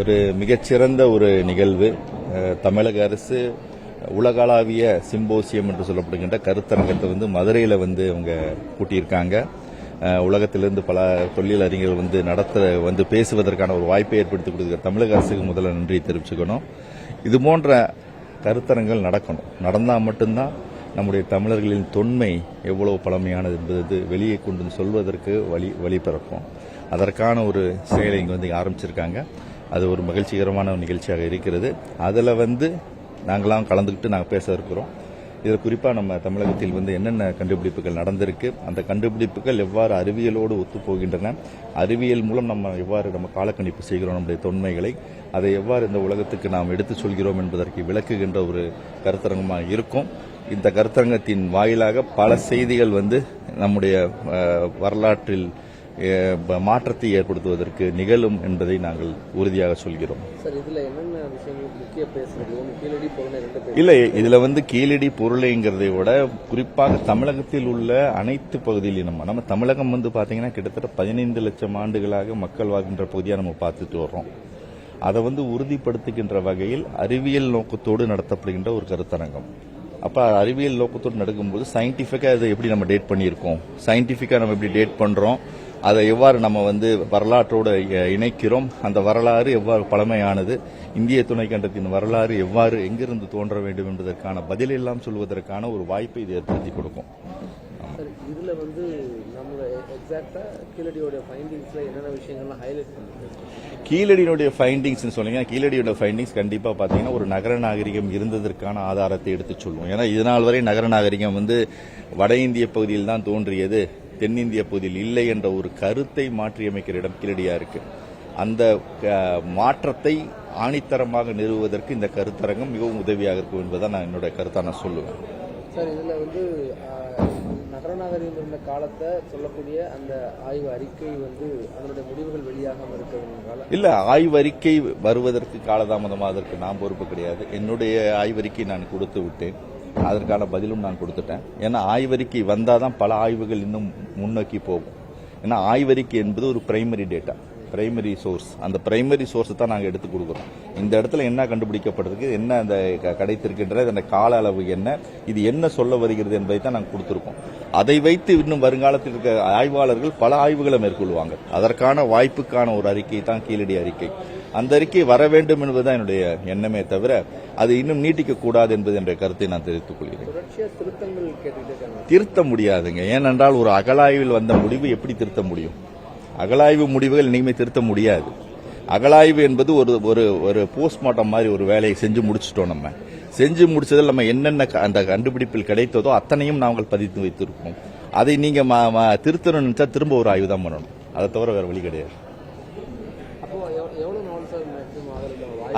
ஒரு மிகச்சிறந்த ஒரு நிகழ்வு. தமிழக அரசு உலகளாவிய சிம்போசியம் என்று சொல்லப்படுகின்ற கருத்தரங்கத்தை மதுரையில் அவங்க கூட்டியிருக்காங்க. உலகத்திலிருந்து பல தொழில் அறிஞர்கள் நடத்த பேசுவதற்கான ஒரு வாய்ப்பை ஏற்படுத்தி கொடுக்கிற தமிழக அரசுக்கு முதல்ல நன்றி தெரிவிச்சுக்கணும். இது போன்ற கருத்தரங்கள் நடக்கணும். நடந்தால் மட்டும்தான் நம்முடைய தமிழர்களின் தொன்மை எவ்வளவு பழமையானது என்பது வெளியே கொண்டு சொல்வதற்கு வழி பிறக்கும். அதற்கான ஒரு செயலை இங்கே ஆரம்பிச்சிருக்காங்க. அது ஒரு மகிழ்ச்சிகரமான நிகழ்ச்சியாக இருக்கிறது. அதில் நாங்களாம் கலந்துக்கிட்டு நாங்கள் பேச இருக்கிறோம். இதில் குறிப்பாக நம்ம தமிழகத்தில் என்னென்ன கண்டுபிடிப்புகள் நடந்திருக்கு, அந்த கண்டுபிடிப்புகள் எவ்வாறு அறிவியலோடு ஒத்துப்போகின்றன, அறிவியல் மூலம் நம்ம காலக்கணிப்பு செய்கிறோம் நம்முடைய தொன்மைகளை, அதை எவ்வாறு இந்த உலகத்துக்கு நாம் எடுத்துச் சொல்கிறோம் என்பதற்கு விளக்குகின்ற ஒரு கருத்தரங்கமாக இருக்கும். இந்த கருத்தரங்கத்தின் வாயிலாக பல செய்திகள் நம்முடைய வரலாற்றில் மாற்றத்தை ஏற்படுத்துவதற்கு நிகழும் என்பதை நாங்கள் உறுதியாக சொல்கிறோம். இல்லை, இதுல கீழடி பொருளைங்கிறதை விட குறிப்பாக தமிழகத்தில் உள்ள அனைத்து பகுதியிலும் நம்ம தமிழகம் பாத்தீங்கன்னா கிட்டத்தட்ட 15 லட்சம் ஆண்டுகளாக மக்கள் வாழ்கின்ற பகுதியா நம்ம பார்த்துட்டு வர்றோம். அதை உறுதிப்படுத்துகின்ற வகையில் அறிவியல் நோக்கத்தோடு நடத்தப்படுகின்ற ஒரு கருத்தரங்கம். அப்ப அறிவியல் நோக்கத்தோடு நடக்கும்போது சயின்டிபிக்கா அதை எப்படி நம்ம டேட் பண்ணியிருக்கோம், சயின்டிபிக்கா நம்ம எப்படி டேட் பண்றோம், அதை எவ்வாறு நம்ம வரலாற்றோடு இணைக்கிறோம், அந்த வரலாறு எவ்வாறு பழமையானது, இந்திய துணைக்கண்டத்தின் வரலாறு எவ்வாறு எங்கிருந்து தோன்ற வேண்டும் என்பதற்கான பதிலெல்லாம் சொல்வதற்கான ஒரு வாய்ப்பை இது ஏற்படுத்தி கொடுக்கும். இதுல கீழடியினுடைய ஃபைண்டிங்ஸ் சொல்லுங்க. கீழடியோட ஃபைண்டிங்ஸ் கண்டிப்பா பாத்தீங்கன்னா ஒரு நகர நாகரிகம் இருந்ததற்கான ஆதாரத்தை எடுத்து சொல்லுவோம். ஏன்னா இதனால் வரை நகர நாகரிகம் வட இந்திய பகுதியில் தான் தோன்றியது, தென்னிந்திய பகுதியில் இல்லை என்ற ஒரு கருத்தை மாற்றியமைக்கிற இடம் கீழடியா இருக்கு. அந்த மாற்றத்தை ஆணித்தரமாக நிறுவுவதற்கு இந்த கருத்தரங்கம் மிகவும் உதவியாக இருக்கும் என்பதை நான் என்னுடைய கருத்தா நான் சொல்லுவேன். சார், இதுல நகர நாகரிகம் இருந்த காலத்தை சொல்லக்கூடிய அந்த ஆய்வு அறிக்கை அதனுடைய முடிவுகள் வெளியாகாம இருக்கிறதுனால இல்ல, ஆய்வு அறிக்கை வருவதற்கு காலதாமதமாக அதற்கு நான் பொறுப்பு கிடையாது. என்னுடைய ஆய்வறிக்கை நான் கொடுத்து விட்டேன், அதற்கான பதிலும் நான் கொடுத்துட்டேன். ஏன்னா ஆய்வறிக்கை வந்தாதான் பல ஆய்வுகள் இன்னும் முன்னோக்கி போகும். ஏன்னா ஆய்வறிக்கை என்பது ஒரு பிரைமரி டேட்டா, பிரைமரி சோர்ஸ். அந்த பிரைமரி சோர்ஸ் தான் நாங்கள் எடுத்து கொடுக்குறோம். இந்த இடத்துல என்ன கண்டுபிடிக்கப்படுறது, என்ன அந்த கிடைத்திருக்கின்றது, அந்த கால அளவு என்ன, இது என்ன சொல்ல வருகிறது என்பதை தான் நாங்கள் கொடுத்துருக்கோம். அதை வைத்து இன்னும் வருங்காலத்தில் இருக்க ஆய்வாளர்கள் பல ஆய்வுகளை மேற்கொள்வாங்க. அதற்கான வாய்ப்புக்கான ஒரு அறிக்கை தான் கீழடி அறிக்கை. அந்த அறிக்கை வர வேண்டும் என்பதுதான் என்னுடைய எண்ணமே தவிர அது இன்னும் நீட்டிக்க கூடாது என்பது என்ற கருத்தை நான் தெரிவித்துக் கொள்கிறேன். திருத்த முடியாதுங்க. ஏனென்றால் ஒரு அகழாய்வில் வந்த முடிவு எப்படி திருத்த முடியும்? அகழாய்வு முடிவுகள் இனிமே திருத்த முடியாது. அகழாய்வு என்பது ஒரு போஸ்ட்மார்ட்டம் மாதிரி ஒரு வேலையை செஞ்சு முடிச்சிட்டோம். நம்ம செஞ்சு முடிச்சதில் நம்ம என்னென்ன அந்த கண்டுபிடிப்பில் கிடைத்ததோ அத்தனையும் நாங்கள் பதித்து வைத்திருக்கோம். அதை நீங்க திருத்தணும்னு நினைச்சா திரும்ப ஒரு ஆய்வு தான் பண்ணணும். அதை தவிர வேற வழி கிடையாது.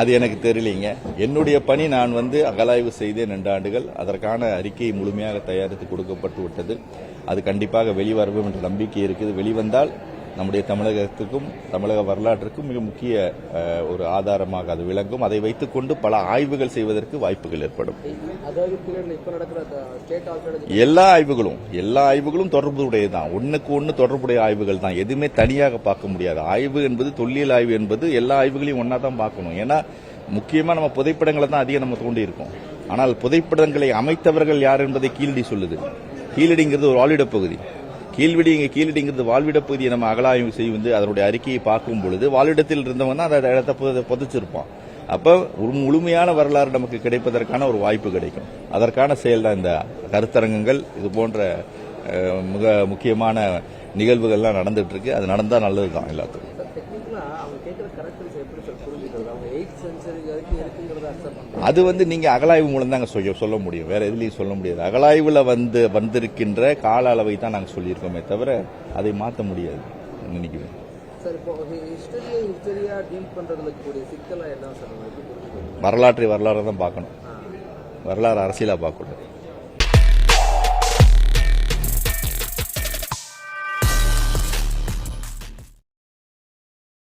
அது எனக்கு தெரியலீங்க. என்னுடைய பணி, நான் அகழாய்வு செய்தேன் 2 ஆண்டுகள். அதற்கான அறிக்கையை முழுமையாக தயாரித்து கொடுக்கப்பட்டு விட்டது. அது கண்டிப்பாக வெளிவரும் என்ற நம்பிக்கை இருக்குது. வெளிவந்தால் நம்முடைய தமிழகத்துக்கும் தமிழக வரலாற்றுக்கும் மிக முக்கிய ஒரு ஆதாரமாக அது விளங்கும். அதை வைத்துக் கொண்டு பல ஆய்வுகள் செய்வதற்கு வாய்ப்புகள் ஏற்படும். எல்லா ஆய்வுகளும் தொடர்புடையதான், ஒன்னுக்கு ஒன்று தொடர்புடைய ஆய்வுகள் தான். எதுவுமே தனியாக பார்க்க முடியாது. ஆய்வு என்பது, தொல்லியல் ஆய்வு என்பது எல்லா ஆய்வுகளையும் ஒன்னா தான் பார்க்கணும். ஏன்னா முக்கியமா நம்ம புதைப்படங்களை தான் அதிகம் நம்ம தோண்டி இருக்கோம். ஆனால் புதைப்படங்களை அமைத்தவர்கள் யார் என்பதை கீழடி சொல்லுது. கீழடிங்கிறது ஒரு வாழ்விட பகுதி. கீழடிங்கிறது வாழ்விட பகுதியை நம்ம அகழாய்வு செய்து அதனுடைய அறிக்கையை பார்க்கும் பொழுது வாழ்விடத்தில் இருந்தவங்க தான் அந்த இடத்தை புதைச்சிருப்பான். அப்ப ஒரு முழுமையான வரலாறு நமக்கு கிடைப்பதற்கான ஒரு வாய்ப்பு கிடைக்கும். அதற்கான செயல் தான் இந்த கருத்தரங்கங்கள். இது போன்ற மிக முக்கியமான நிகழ்வுகள்லாம் நடந்துட்டு இருக்கு. அது நடந்தா நல்லதுதான் எல்லாத்துக்கும். அது நீங்க அகழாய்வு மூலம் தாங்க சொல்ல முடியும், வேற எதுலயும் சொல்ல முடியாது. அகழாய்வுல வந்திருக்கின்ற கால அளவை தான் நாங்க சொல்லியிருக்கோமே தவிர அதை மாற்ற முடியாது நினைக்கிறேன். வரலாற்றை வரலாறு தான் பார்க்கணும், வரலாறு அரசியலா பார்க்கணும்.